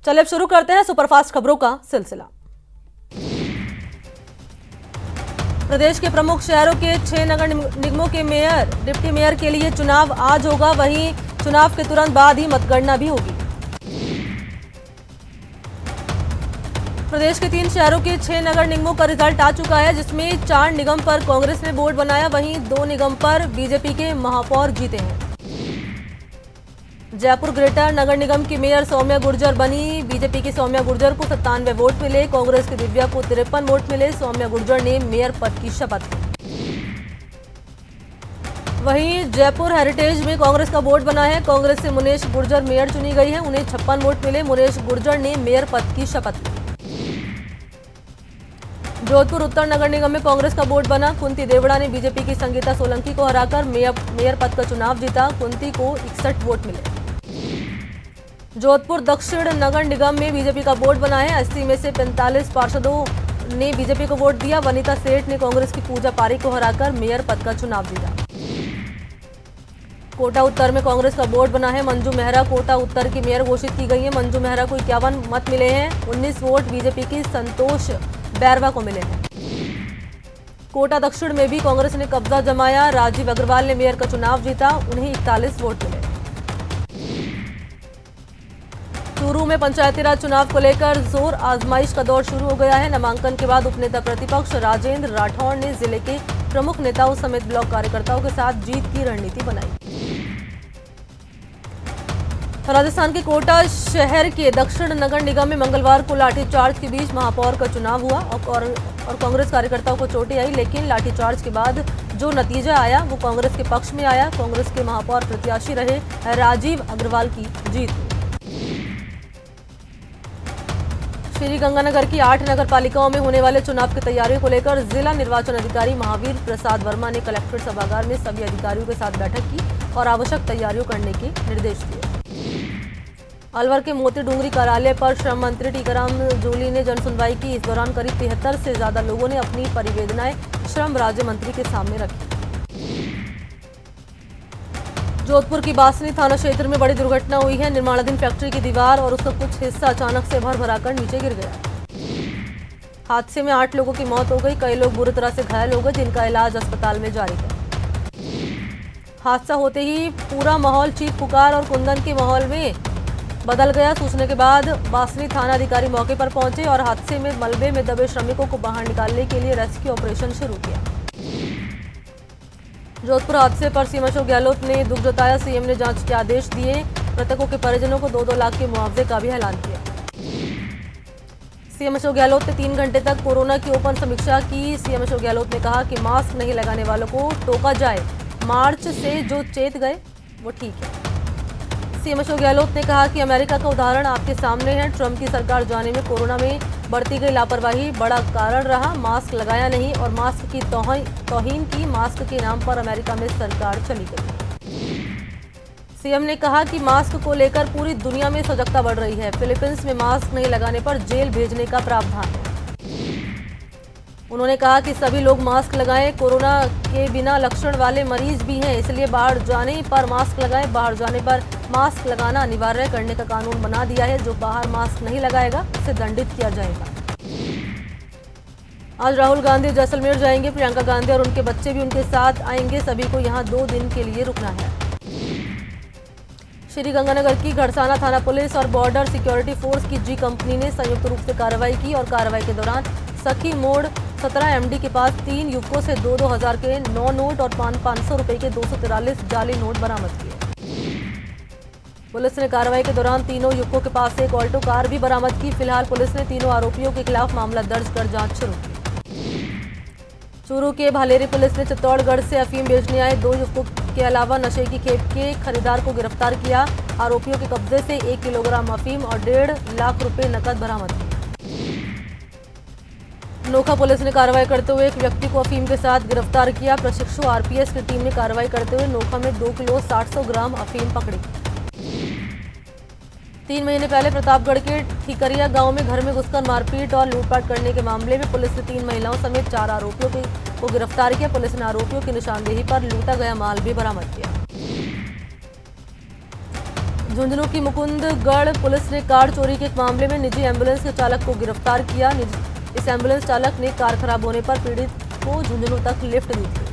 चलिए अब शुरू करते हैं सुपरफास्ट खबरों का सिलसिला। प्रदेश के प्रमुख शहरों के 6 नगर निगमों के मेयर, डिप्टी मेयर के लिए चुनाव आज होगा। वहीं चुनाव के तुरंत बाद ही मतगणना भी होगी। प्रदेश के 3 शहरों के 6 नगर निगमों का रिजल्ट आ चुका है, जिसमें 4 निगम पर कांग्रेस ने बोर्ड बनाया, वहीं 2 निगम पर बीजेपी के महापौर जीते हैं। जयपुर ग्रेटर नगर निगम की मेयर सौम्या गुर्जर बनी। बीजेपी की सौम्या गुर्जर को 97 वोट मिले, कांग्रेस की दिव्या को 53 वोट मिले। सौम्या गुर्जर ने मेयर पद की शपथ ली। वहीं जयपुर हेरिटेज में कांग्रेस का बोर्ड बना है, कांग्रेस से मुनेश गुर्जर मेयर चुनी गई है, उन्हें 56 वोट मिले। मुनेश गुर्जर ने मेयर पद की शपथ ली। जोधपुर उत्तर नगर निगम में कांग्रेस का बोर्ड बना, कुंती देवड़ा ने बीजेपी की संगीता सोलंकी को हराकर मेयर पद का चुनाव जीता, कुंती को 61 वोट मिले। जोधपुर दक्षिण नगर निगम में बीजेपी का बोर्ड बना है, 80 में से 45 पार्षदों ने बीजेपी को वोट दिया। वनिता सेठ ने कांग्रेस की पूजा पारीक को हराकर मेयर पद का चुनाव जीता। कोटा उत्तर में कांग्रेस का बोर्ड बना है, मंजू मेहरा कोटा उत्तर की मेयर घोषित की गई है। मंजू मेहरा को 51 मत मिले हैं, 19 वोट बीजेपी की संतोष बैरवा को मिले हैं। कोटा दक्षिण में भी कांग्रेस ने कब्जा जमाया, राजीव अग्रवाल ने मेयर का चुनाव जीता, उन्हें 41 वोट मिले। चूरू में पंचायती राज चुनाव को लेकर जोर आजमाइश का दौर शुरू हो गया है। नामांकन के बाद उपनेता प्रतिपक्ष राजेंद्र राठौड़ ने जिले के प्रमुख नेताओं समेत ब्लॉक कार्यकर्ताओं के साथ जीत की रणनीति बनाई। राजस्थान के कोटा शहर के दक्षिण नगर निगम में मंगलवार को लाठीचार्ज के बीच महापौर का चुनाव हुआ और कांग्रेस कार्यकर्ताओं को चोटें आई, लेकिन लाठीचार्ज के बाद जो नतीजा आया वो कांग्रेस के पक्ष में आया। कांग्रेस के महापौर प्रत्याशी रहे राजीव अग्रवाल की जीत हुई। श्रीगंगानगर की 8 नगर पालिकाओं में होने वाले चुनाव की तैयारियों को लेकर जिला निर्वाचन अधिकारी महावीर प्रसाद वर्मा ने कलेक्ट्रेट सभागार में सभी अधिकारियों के साथ बैठक की और आवश्यक तैयारियों करने के निर्देश दिए। अलवर के मोती डूंगरी कार्यालय पर श्रम मंत्री टीकाराम जूली ने जनसुनवाई की। इस दौरान करीब 73 से ज्यादा लोगों ने अपनी परिवेदनाएं श्रम राज्य मंत्री के सामने रखी। जोधपुर की बासनी थाना क्षेत्र में बड़ी दुर्घटना हुई है। निर्माणाधीन फैक्ट्री की दीवार और उसका कुछ हिस्सा अचानक से भर-भराकर नीचे गिर गया। हादसे में 8 लोगों की मौत हो गई, कई लोग बुरी तरह से घायल हो गए, जिनका इलाज अस्पताल में जारी है। हादसा होते ही पूरा माहौल चीख पुकार और कुंदन के माहौल में बदल गया। सूचना के बाद बासनी थाना अधिकारी मौके पर पहुंचे और हादसे में मलबे में दबे श्रमिकों को बाहर निकालने के लिए रेस्क्यू ऑपरेशन शुरू किया। जोधपुर हादसे पर सीएम अशोक गहलोत ने दुख जताया। सीएम ने जांच के आदेश दिए। मृतकों के परिजनों को 2-2 लाख के मुआवजे का भी ऐलान किया। सीएम अशोक गहलोत ने 3 घंटे तक कोरोना की ओपन समीक्षा की। सीएम अशोक गहलोत ने कहा कि मास्क नहीं लगाने वालों को टोका जाए, मार्च से जो चेत गए वो ठीक है। सीएम अशोक गहलोत ने कहा कि अमेरिका का उदाहरण आपके सामने है। ट्रंप की सरकार जाने में कोरोना में बढ़ती गई लापरवाही बड़ा कारण रहा। मास्क लगाया नहीं और मास्क की तौहीन की। मास्क के नाम पर अमेरिका में सरकार चली गई। सीएम ने कहा कि मास्क को लेकर पूरी दुनिया में सजगता बढ़ रही है। फिलीपींस में मास्क नहीं लगाने पर जेल भेजने का प्रावधान है। उन्होंने कहा कि सभी लोग मास्क लगाएं। कोरोना के बिना लक्षण वाले मरीज भी हैं, इसलिए बाहर जाने पर मास्क लगाएं। बाहर जाने पर मास्क लगाना अनिवार्य करने का कानून बना दिया है। जो बाहर मास्क नहीं लगाएगा उसे दंडित किया जाएगा। आज राहुल गांधी जैसलमेर जाएंगे। प्रियंका गांधी और उनके बच्चे भी उनके साथ आएंगे। सभी को यहां 2 दिन के लिए रुकना है। श्रीगंगानगर की घड़साना थाना पुलिस और बॉर्डर सिक्योरिटी फोर्स की जी कंपनी ने संयुक्त रूप से कार्रवाई की और कार्रवाई के दौरान सखी मोड़ 17 MD के पास 3 युवकों से 2-2 हज़ार के 9 नोट और 500 रुपए के 243 जाली नोट बरामद किए। पुलिस ने कार्रवाई के दौरान तीनों युवकों के पास से एक ऑल्टो कार भी बरामद की। फिलहाल पुलिस ने तीनों आरोपियों के खिलाफ मामला दर्ज कर जांच शुरू की। चूरू के भालेरी पुलिस ने चित्तौड़गढ़ से अफीम बेचने आए 2 युवकों के अलावा नशे की खेप के खरीदार को गिरफ्तार किया। आरोपियों के कब्जे से 1 किलोग्राम अफीम और 1.5 लाख रुपए नकद बरामद किए। नोखा पुलिस ने कार्रवाई करते हुए एक व्यक्ति को अफीम के साथ गिरफ्तार किया। प्रशिक्षु आरपीएस की टीम ने कार्रवाई करते हुए नोखा में 2 किलो 700 ग्राम अफीम पकड़ी। 3 महीने पहले प्रतापगढ़ के ठीकरिया गांव में घर में घुसकर मारपीट और लूटपाट करने के मामले में पुलिस ने 3 महिलाओं समेत 4 आरोपियों को गिरफ्तार किया। पुलिस ने आरोपियों की निशानदेही पर लूटा गया माल भी बरामद किया। झुंझुनू की मुकुंदगढ़ पुलिस ने कार चोरी के एक मामले में निजी एम्बुलेंस के चालक को गिरफ्तार किया। इस एम्बुलेंस चालक ने कार खराब होने पर पीड़ित को झुंझुनू तक लिफ्ट दी थी।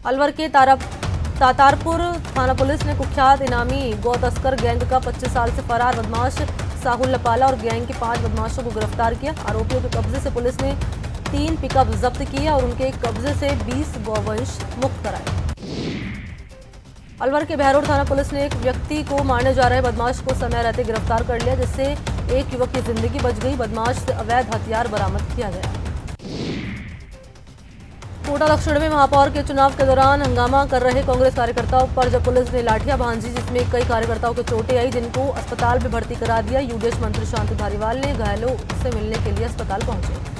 अलवर के तातारपुर थाना पुलिस ने कुख्यात इनामी गौ तस्कर गैंग का 25 साल से फरार बदमाश साहुल लपाला और गैंग के 5 बदमाशों को गिरफ्तार किया। आरोपियों के कब्जे से पुलिस ने 3 पिकअप जब्त किए और उनके कब्जे से 20 गौवंश मुक्त कराए। अलवर के बहरोड थाना पुलिस ने एक व्यक्ति को मारने जा रहे बदमाश को समय रहते गिरफ्तार कर लिया, जिससे एक युवक की जिंदगी बच गई। बदमाश से अवैध हथियार बरामद किया गया। कोटा दक्षिण में महापौर के चुनाव के दौरान हंगामा कर रहे कांग्रेस कार्यकर्ताओं पर जब पुलिस ने लाठियां भांजी, जिसमें कई कार्यकर्ताओं को चोटें आई, जिनको अस्पताल में भर्ती करा दिया। यूडीएच मंत्री शांति धारीवाल ने घायलों से मिलने के लिए अस्पताल पहुंचे।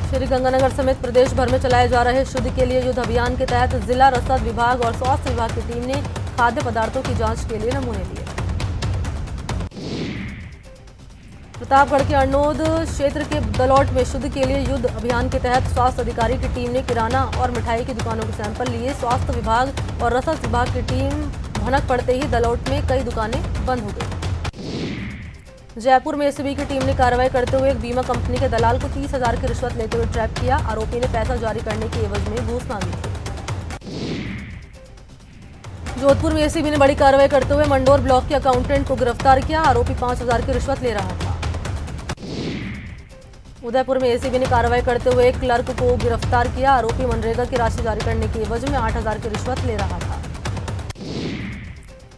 श्रीगंगानगर समेत प्रदेश भर में चलाए जा रहे शुद्ध के लिए युद्ध अभियान के तहत जिला रसद विभाग और स्वास्थ्य विभाग की टीम ने खाद्य पदार्थों की जांच के लिए नमूने लिए। प्रतापगढ़ के अरनोद क्षेत्र के दलौट में शुद्ध के लिए युद्ध अभियान के तहत स्वास्थ्य अधिकारी की टीम ने किराना और मिठाई की दुकानों के सैंपल लिए। स्वास्थ्य विभाग और रसद विभाग की टीम भनक पड़ते ही दलौट में कई दुकानें बंद हो गई। जयपुर में एसीबी की टीम ने कार्रवाई करते हुए एक बीमा कंपनी के दलाल को 30,000 की रिश्वत लेते हुए ट्रैप किया। आरोपी ने पैसा जारी करने की एवज में घूस मांगी थी। जोधपुर में एसीबी ने बड़ी कार्रवाई करते हुए मंडोर ब्लॉक के अकाउंटेंट को गिरफ्तार किया। आरोपी 5,000 की रिश्वत ले रहा था। उदयपुर में एसीबी ने कार्रवाई करते हुए एक क्लर्क को गिरफ्तार किया। आरोपी मनरेगा की राशि जारी करने की एवज में 8,000 की रिश्वत ले रहा था।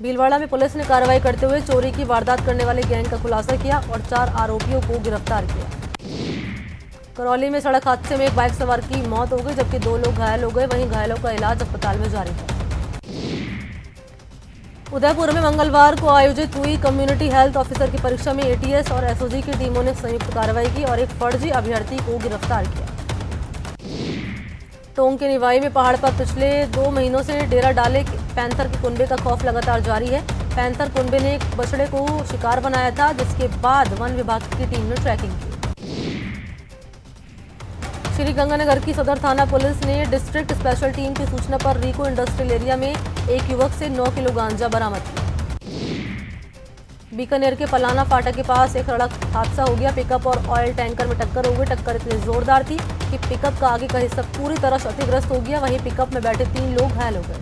भीलवाड़ा में पुलिस ने कार्रवाई करते हुए चोरी की वारदात करने वाले गैंग का खुलासा किया और 4 आरोपियों को गिरफ्तार किया। करौली में सड़क हादसे में एक बाइक सवार की मौत हो गई, जबकि 2 लोग घायल हो गए। वहीं घायलों का इलाज अस्पताल में जारी है। उदयपुर में मंगलवार को आयोजित हुई कम्युनिटी हेल्थ ऑफिसर की परीक्षा में एटीएस और एसओजी की टीमों ने संयुक्त कार्रवाई की और एक फर्जी अभ्यर्थी को गिरफ्तार किया। टोंक के निवाई में पहाड़ पर पिछले 2 महीनों से डेरा डाले पैंथर के कुनबे का खौफ लगातार जारी है। पैंथर कुनबे ने एक बछड़े को शिकार बनाया था, जिसके बाद वन विभाग की टीम ने ट्रैकिंग की। श्रीगंगानगर की सदर थाना पुलिस ने डिस्ट्रिक्ट स्पेशल टीम की सूचना पर रिको इंडस्ट्रियल एरिया में एक युवक से 9 किलो गांजा बरामद किया। बीकानेर के पलाना फाटा के पास एक सड़क हादसा हो गया। पिकअप और ऑयल टैंकर में टक्कर हो गई। टक्कर इतनी जोरदार थी कि पिकअप का आगे का हिस्सा पूरी तरह क्षतिग्रस्त हो गया। वहीं पिकअप में बैठे 3 लोग घायल हो गए।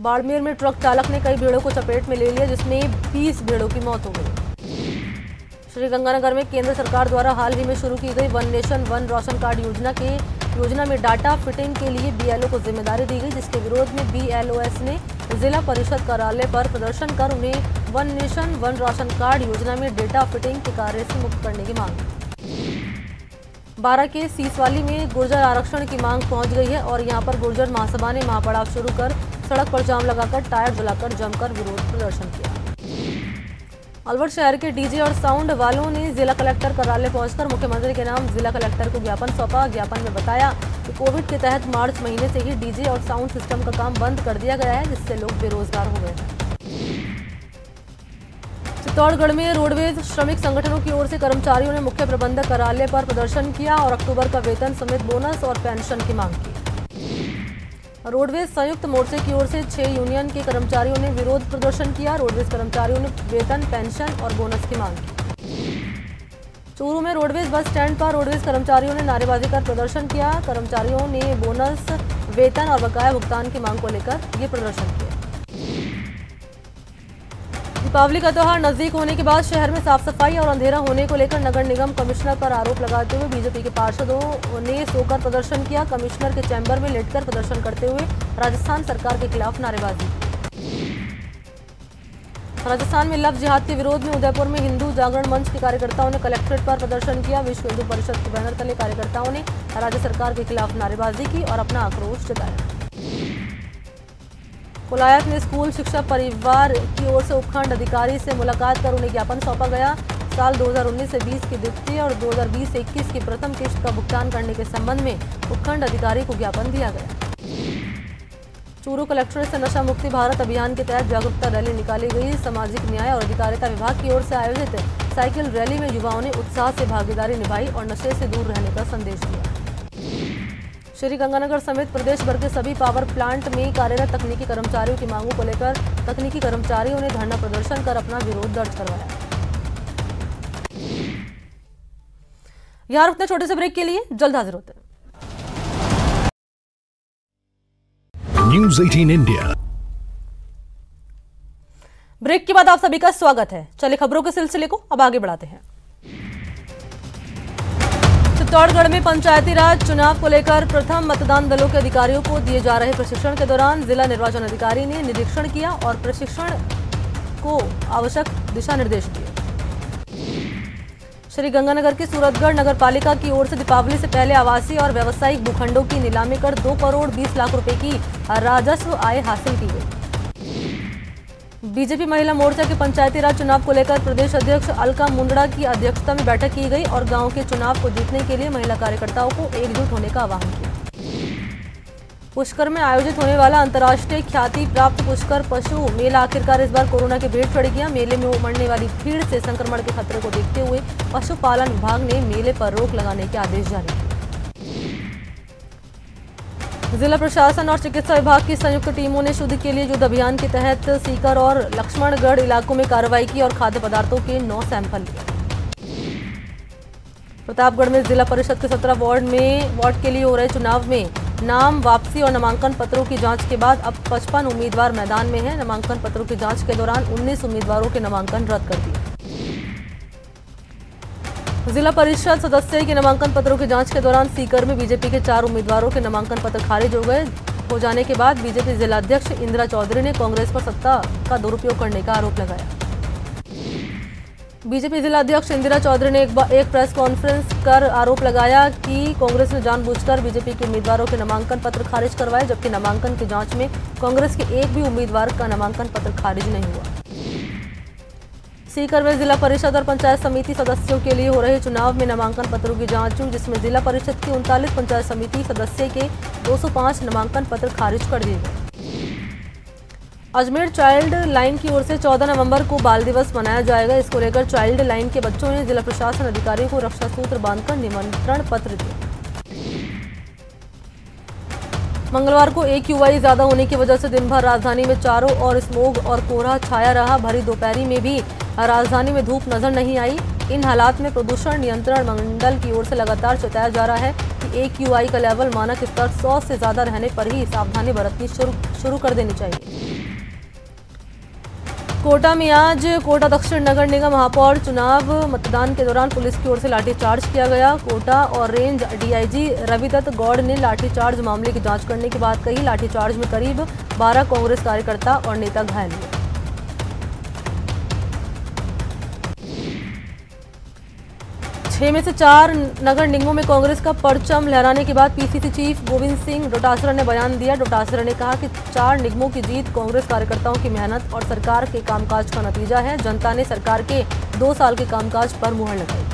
बाड़मेर में ट्रक चालक ने कई भेड़ों को चपेट में ले लिया, जिसमें 20 भेड़ों की मौत हो गई। श्रीगंगानगर में केंद्र सरकार द्वारा हाल ही में शुरू की गई one nation one ration card योजना में डाटा फिटिंग के लिए बीएलओ को जिम्मेदारी दी गई, जिसके विरोध में बीएलओएस ने जिला परिषद कार्यालय पर प्रदर्शन कर उन्हें one nation one ration card योजना में डेटा फिटिंग के कार्य से मुक्त करने की मांग की। 12 के सीसवाली में गुर्जर आरक्षण की मांग पहुंच गई है और यहां पर गुर्जर महासभा ने महापड़ाव शुरू कर सड़क पर जाम लगाकर टायर जलाकर जमकर विरोध प्रदर्शन किया। अलवर शहर के डीजे और साउंड वालों ने जिला कलेक्टर कार्यालय पहुंचकर मुख्यमंत्री के नाम जिला कलेक्टर को ज्ञापन सौंपा। ज्ञापन में बताया कि कोविड के तहत मार्च महीने से ही डीजे और साउंड सिस्टम का काम बंद कर दिया गया है, जिससे लोग बेरोजगार हो गए हैं। चित्तौड़गढ़ में रोडवेज श्रमिक संगठनों की ओर से कर्मचारियों ने मुख्य प्रबंधक कार्यालय पर प्रदर्शन किया और अक्टूबर का वेतन समेत बोनस और पेंशन की मांग की। रोडवेज संयुक्त मोर्चे की ओर से 6 यूनियन के कर्मचारियों ने विरोध प्रदर्शन किया। रोडवेज कर्मचारियों ने वेतन, पेंशन और बोनस की मांग की। चूरू में रोडवेज बस स्टैंड पर रोडवेज कर्मचारियों ने नारेबाजी कर प्रदर्शन किया। कर्मचारियों ने बोनस, वेतन और बकाया भुगतान की मांग को लेकर ये प्रदर्शन किया। दीपावली का त्योहार नजदीक होने के बाद शहर में साफ सफाई और अंधेरा होने को लेकर नगर निगम कमिश्नर पर आरोप लगाते हुए बीजेपी के पार्षदों ने सोकर प्रदर्शन किया। कमिश्नर के चैम्बर में लेटकर प्रदर्शन करते हुए राजस्थान सरकार के खिलाफ नारेबाजी। राजस्थान में लव जिहाद के विरोध में उदयपुर में हिंदू जागरण मंच के कार्यकर्ताओं ने कलेक्ट्रेट पर प्रदर्शन किया। विश्व हिंदू परिषद के बैनर तले कार्यकर्ताओं ने राज्य सरकार के खिलाफ नारेबाजी की और अपना आक्रोश जताया। कोलायत में स्कूल शिक्षा परिवार की ओर से उपखंड अधिकारी से मुलाकात कर उन्हें ज्ञापन सौंपा गया। साल 2019 से 20 की द्वितीय और 2020 से 21 की प्रथम किश्त का भुगतान करने के संबंध में उपखंड अधिकारी को ज्ञापन दिया गया। चूरू कलेक्ट्रेट से नशा मुक्ति भारत अभियान के तहत जागरूकता रैली निकाली गई। सामाजिक न्याय और अधिकारिता विभाग की ओर से आयोजित साइकिल रैली में युवाओं ने उत्साह से भागीदारी निभाई और नशे से दूर रहने का संदेश दिया। श्रीगंगानगर समेत प्रदेश भर के सभी पावर प्लांट में कार्यरत तकनीकी कर्मचारियों की मांगों को लेकर तकनीकी कर्मचारियों ने धरना प्रदर्शन कर अपना विरोध दर्ज करवाया। यहाँ रुकते छोटे से ब्रेक के लिए, जल्द हाजिर होते हैं। News 18 India. ब्रेक के बाद आप सभी का स्वागत है। चलिए खबरों के सिलसिले को अब आगे बढ़ाते हैं। चित्तौड़गढ़ में पंचायती राज चुनाव को लेकर प्रथम मतदान दलों के अधिकारियों को दिए जा रहे प्रशिक्षण के दौरान जिला निर्वाचन अधिकारी ने निरीक्षण किया और प्रशिक्षण को आवश्यक दिशा निर्देश दिए। श्रीगंगानगर की सूरतगढ़ नगर पालिका की ओर से दीपावली से पहले आवासीय और व्यावसायिक भूखंडों की नीलामी कर 2 करोड़ 20 लाख रुपए की राजस्व आय हासिल की गई। बीजेपी महिला मोर्चा के पंचायती राज चुनाव को लेकर प्रदेश अध्यक्ष अलका मुंदड़ा की अध्यक्षता में बैठक की गई और गांव के चुनाव को जीतने के लिए महिला कार्यकर्ताओं को एकजुट होने का आह्वान किया। पुष्कर में आयोजित होने वाला अंतर्राष्ट्रीय ख्याति प्राप्त पुष्कर पशु मेला आखिरकार इस बार कोरोना के भेंट चढ़ गया। मेले में उमड़ने वाली भीड़ से संक्रमण के खतरे को देखते हुए पशुपालन विभाग ने मेले पर रोक लगाने के आदेश जारी किए। जिला प्रशासन और चिकित्सा विभाग की संयुक्त टीमों ने शुद्ध के लिए युद्ध अभियान के तहत सीकर और लक्ष्मणगढ़ इलाकों में कार्रवाई की और खाद्य पदार्थों के 9 सैंपल लिए। प्रतापगढ़ में जिला परिषद के 17 वार्ड के लिए हो रहे चुनाव में नाम वापसी और नामांकन पत्रों की जांच के बाद अब 55 उम्मीदवार मैदान में हैं। नामांकन पत्रों की जांच के दौरान 19 उम्मीदवारों के नामांकन रद्द कर दिए। जिला परिषद सदस्य के नामांकन पत्रों की जांच के दौरान सीकर में बीजेपी के 4 उम्मीदवारों के नामांकन पत्र खारिज हो जाने के बाद बीजेपी जिलाध्यक्ष इंदिरा चौधरी ने कांग्रेस पर सत्ता का दुरुपयोग करने का आरोप लगाया। बीजेपी जिलाध्यक्ष इंदिरा चौधरी ने एक प्रेस कॉन्फ्रेंस कर आरोप लगाया कि कांग्रेस ने जानबूझकर बीजेपी के उम्मीदवारों के नामांकन पत्र खारिज करवाए, जबकि नामांकन की जांच में कांग्रेस के एक भी उम्मीदवार का नामांकन पत्र खारिज नहीं हुआ। सीकर में जिला परिषद और पंचायत समिति सदस्यों के लिए हो रहे चुनाव में नामांकन पत्रों की जांच हुई, जिसमें जिला परिषद के 39 पंचायत समिति सदस्य के 205 नामांकन पत्र खारिज कर दिए गए। अजमेर चाइल्ड लाइन की ओर से 14 नवंबर को बाल दिवस मनाया जाएगा। इसको लेकर चाइल्ड लाइन के बच्चों ने जिला प्रशासन अधिकारियों को रक्षा सूत्र बांधकर निमंत्रण पत्र दिए। मंगलवार को AQI ज्यादा होने की वजह से दिन भर राजधानी में चारों ओर स्मोग और कोहरा छाया रहा। भरी दोपहरी में भी राजधानी में धूप नजर नहीं आई। इन हालात में प्रदूषण नियंत्रण मंडल की ओर से लगातार चेताया जा रहा है कि AQI का लेवल मानक स्तर 100 से ज्यादा रहने पर ही सावधानी बरतनी शुरू कर देनी चाहिए। कोटा में आज कोटा दक्षिण नगर निगम महापौर चुनाव मतदान के दौरान पुलिस की ओर से लाठीचार्ज किया गया। कोटा और रेंज DIG रविदत्त गौड़ ने लाठीचार्ज मामले की जांच करने की बात कही। लाठीचार्ज में करीब 12 कांग्रेस कार्यकर्ता और नेता घायल हुए। 6 में से 4 नगर निगमों में कांग्रेस का परचम लहराने के बाद PCC चीफ गोविंद सिंह डोटासरा ने बयान दिया। डोटासरा ने कहा कि 4 निगमों की जीत कांग्रेस कार्यकर्ताओं की मेहनत और सरकार के कामकाज का नतीजा है। जनता ने सरकार के 2 साल के कामकाज पर मुहर लगाई।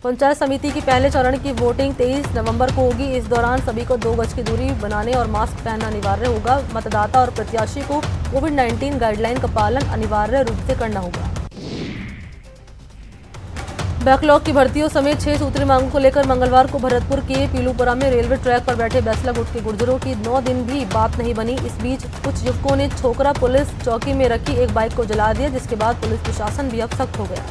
पंचायत समिति की पहले चरण की वोटिंग 23 नवंबर को होगी। इस दौरान सभी को 2 गज की दूरी बनाने और मास्क पहनना अनिवार्य होगा। मतदाता और प्रत्याशी को कोविड-19 गाइडलाइन का पालन अनिवार्य रूप से करना होगा। बैकलॉग की भर्तियों समेत 6 सूत्री मांगों को लेकर मंगलवार को भरतपुर के पीलूपुरा में रेलवे ट्रैक पर बैठे बैसला गुट के गुर्जरों की 9 दिन भी बात नहीं बनी। इस बीच कुछ युवकों ने छोकरा पुलिस चौकी में रखी एक बाइक को जला दिया, जिसके बाद पुलिस प्रशासन भी अब सख्त हो गया।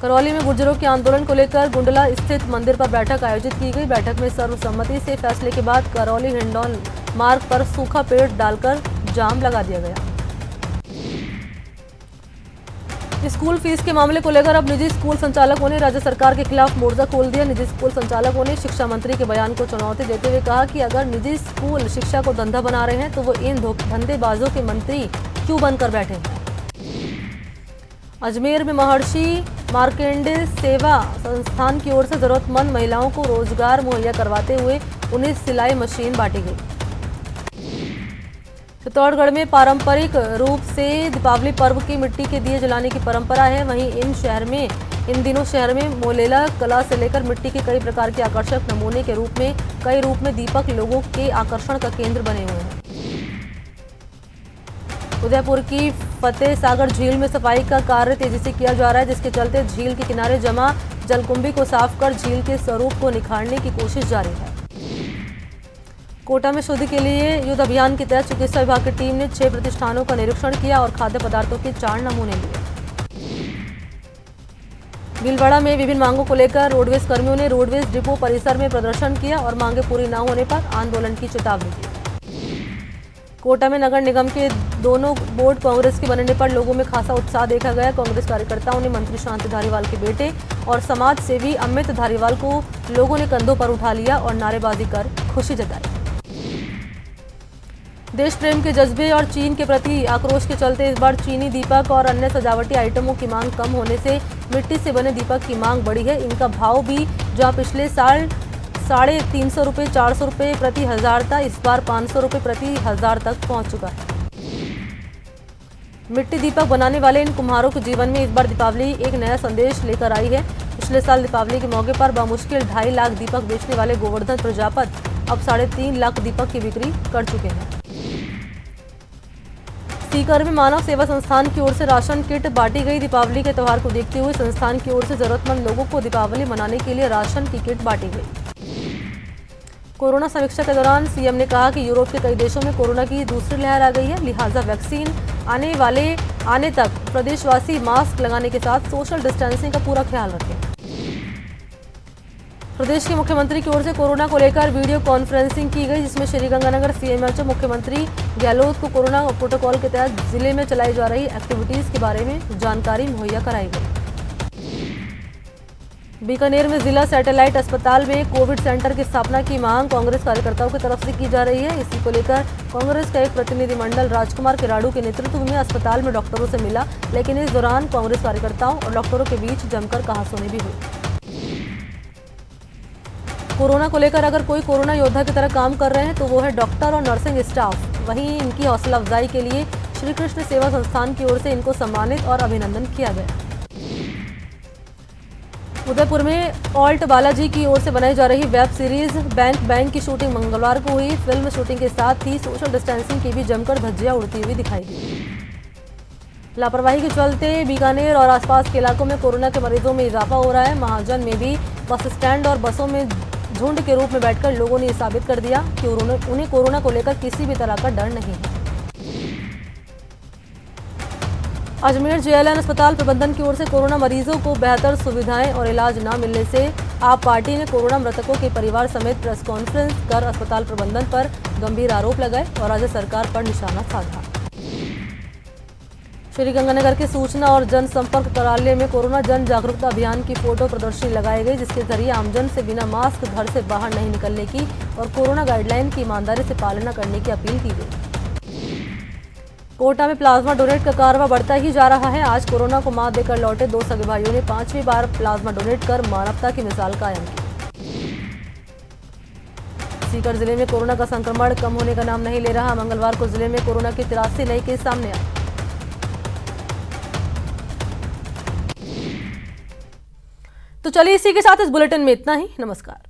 करौली में गुर्जरों के आंदोलन को लेकर गुंडला स्थित मंदिर पर बैठक आयोजित की गई। बैठक में सर्वसम्मति से फैसले के बाद करौली हिंडौन मार्ग पर सूखा पेड़ डालकर जाम लगा दिया गया। स्कूल फीस के मामले को लेकर अब निजी स्कूल संचालकों ने राज्य सरकार के खिलाफ मोर्चा खोल दिया। निजी स्कूल संचालकों ने शिक्षा मंत्री के बयान को चुनौती देते हुए कहा कि अगर निजी स्कूल शिक्षा को धंधा बना रहे हैं तो वो इन धंधेबाजों के मंत्री क्यों बनकर बैठे हैं। अजमेर में महर्षि मार्कंडेय सेवा संस्थान की ओर से जरूरतमंद महिलाओं को रोजगार मुहैया करवाते हुए उन्हें सिलाई मशीन बांटी गई। चित्तौड़गढ़ में पारंपरिक रूप से दीपावली पर्व की मिट्टी के दिए जलाने की परंपरा है। वहीं इन दिनों शहर में मोलेला कला से लेकर मिट्टी के कई प्रकार के आकर्षक नमूने के कई रूप में दीपक लोगों के आकर्षण का केंद्र बने हुए हैं। उदयपुर की फतेह सागर झील में सफाई का कार्य तेजी से किया जा रहा है, जिसके चलते झील के किनारे जमा जलकुंभी को साफ कर झील के स्वरूप को निखारने की कोशिश जारी है। कोटा में शुद्धि के लिए युद्ध अभियान के तहत चिकित्सा विभाग की टीम ने 6 प्रतिष्ठानों का निरीक्षण किया और खाद्य पदार्थों के 4 नमूने लिए। भीलवाड़ा में विभिन्न मांगों को लेकर रोडवेज कर्मियों ने रोडवेज डिपो परिसर में प्रदर्शन किया और मांगे पूरी न होने पर आंदोलन की चेतावनी दी। कोटा में नगर निगम के दोनों बोर्ड कांग्रेस के बनने पर लोगों में खासा उत्साह देखा गया। कांग्रेस कार्यकर्ताओं ने मंत्री शांति धारीवाल के बेटे और समाज सेवी अमित धारीवाल को लोगों ने कंधों पर उठा लिया और नारेबाजी कर खुशी जताई। देश प्रेम के जज्बे और चीन के प्रति आक्रोश के चलते इस बार चीनी दीपक और अन्य सजावटी आइटमों की मांग कम होने से मिट्टी से बने दीपक की मांग बढ़ी है। इनका भाव भी जहां पिछले साल 350 रुपये 400 रुपये प्रति हजार था, इस बार 500 रुपये प्रति हजार तक पहुंच चुका है। मिट्टी दीपक बनाने वाले इन कुम्हारों के जीवन में इस बार दीपावली एक नया संदेश लेकर आई है। पिछले साल दीपावली के मौके पर बामुश्किल 2.5 लाख दीपक बेचने वाले गोवर्धन प्रजापत अब 3.5 लाख दीपक की बिक्री कर चुके हैं। सीकर में मानव सेवा संस्थान की ओर से राशन किट बांटी गई। दीपावली के त्यौहार को देखते हुए संस्थान की ओर से जरूरतमंद लोगों को दीपावली मनाने के लिए राशन की किट बांटी गई। कोरोना समीक्षा के दौरान सीएम ने कहा कि यूरोप के कई देशों में कोरोना की दूसरी लहर आ गई है, लिहाजा वैक्सीन आने तक प्रदेशवासी मास्क लगाने के साथ सोशल डिस्टेंसिंग का पूरा ख्याल रखें। प्रदेश के मुख्यमंत्री की ओर से कोरोना को लेकर वीडियो कॉन्फ्रेंसिंग की गई, जिसमें श्रीगंगानगर सीएमएचओ मुख्यमंत्री गहलोत को कोरोना प्रोटोकॉल के तहत जिले में चलाई जा रही एक्टिविटीज के बारे में जानकारी मुहैया कराई गई। बीकानेर में जिला सैटेलाइट अस्पताल में कोविड सेंटर की स्थापना की मांग कांग्रेस कार्यकर्ताओं की तरफ से की जा रही है। इसी को लेकर कांग्रेस का एक प्रतिनिधिमंडल राजकुमार किराड़ू के नेतृत्व में अस्पताल में डॉक्टरों से मिला, लेकिन इस दौरान कांग्रेस कार्यकर्ताओं और डॉक्टरों के बीच जमकर कहासुनी भी हुई। कोरोना को लेकर अगर कोई कोरोना योद्धा की तरह काम कर रहे हैं तो वो है डॉक्टर और नर्सिंग स्टाफ। वहीं इनकी हौसला अफजाई के लिए श्री कृष्ण सेवा संस्थान की ओर से इनको सम्मानित और अभिनंदन किया गया। उदयपुर में ऑल्ट बालाजी की ओर से बनाई जा रही वेब सीरीज बैंक की शूटिंग मंगलवार को हुई। फिल्म शूटिंग के साथ ही सोशल डिस्टेंसिंग की भी जमकर धज्जियां उड़ती हुई दिखाई दी। लापरवाही के चलते बीकानेर और आसपास के इलाकों में कोरोना के मरीजों में इजाफा हो रहा है। महाजन में भी बस स्टैंड और बसों में झुंड के रूप में बैठकर लोगों ने साबित कर दिया कि उन्हें कोरोना को लेकर किसी भी तरह का डर नहीं है। अजमेर जेएलएन अस्पताल प्रबंधन की ओर से कोरोना मरीजों को बेहतर सुविधाएं और इलाज न मिलने से आप पार्टी ने कोरोना मृतकों के परिवार समेत प्रेस कॉन्फ्रेंस कर अस्पताल प्रबंधन पर गंभीर आरोप लगाए और राज्य सरकार पर निशाना साधा। श्रीगंगानगर के सूचना और जनसंपर्क कार्यालय में कोरोना जन जागरूकता अभियान की फोटो प्रदर्शनी लगाई गई, जिसके जरिए आमजन से बिना मास्क घर से बाहर नहीं निकलने की और कोरोना गाइडलाइन की ईमानदारी से पालना करने की अपील की गई। कोटा में प्लाज्मा डोनेट का कारवां बढ़ता ही जा रहा है। आज कोरोना को मात देकर लौटे 2 सगे भाइयों ने 5वीं बार प्लाज्मा डोनेट कर मानवता की मिसाल कायम की। सीकर जिले में कोरोना का संक्रमण कम होने का नाम नहीं ले रहा। मंगलवार को जिले में कोरोना के 83 नए केस सामने आए। तो चलिए इसी के साथ इस बुलेटिन में इतना ही। नमस्कार।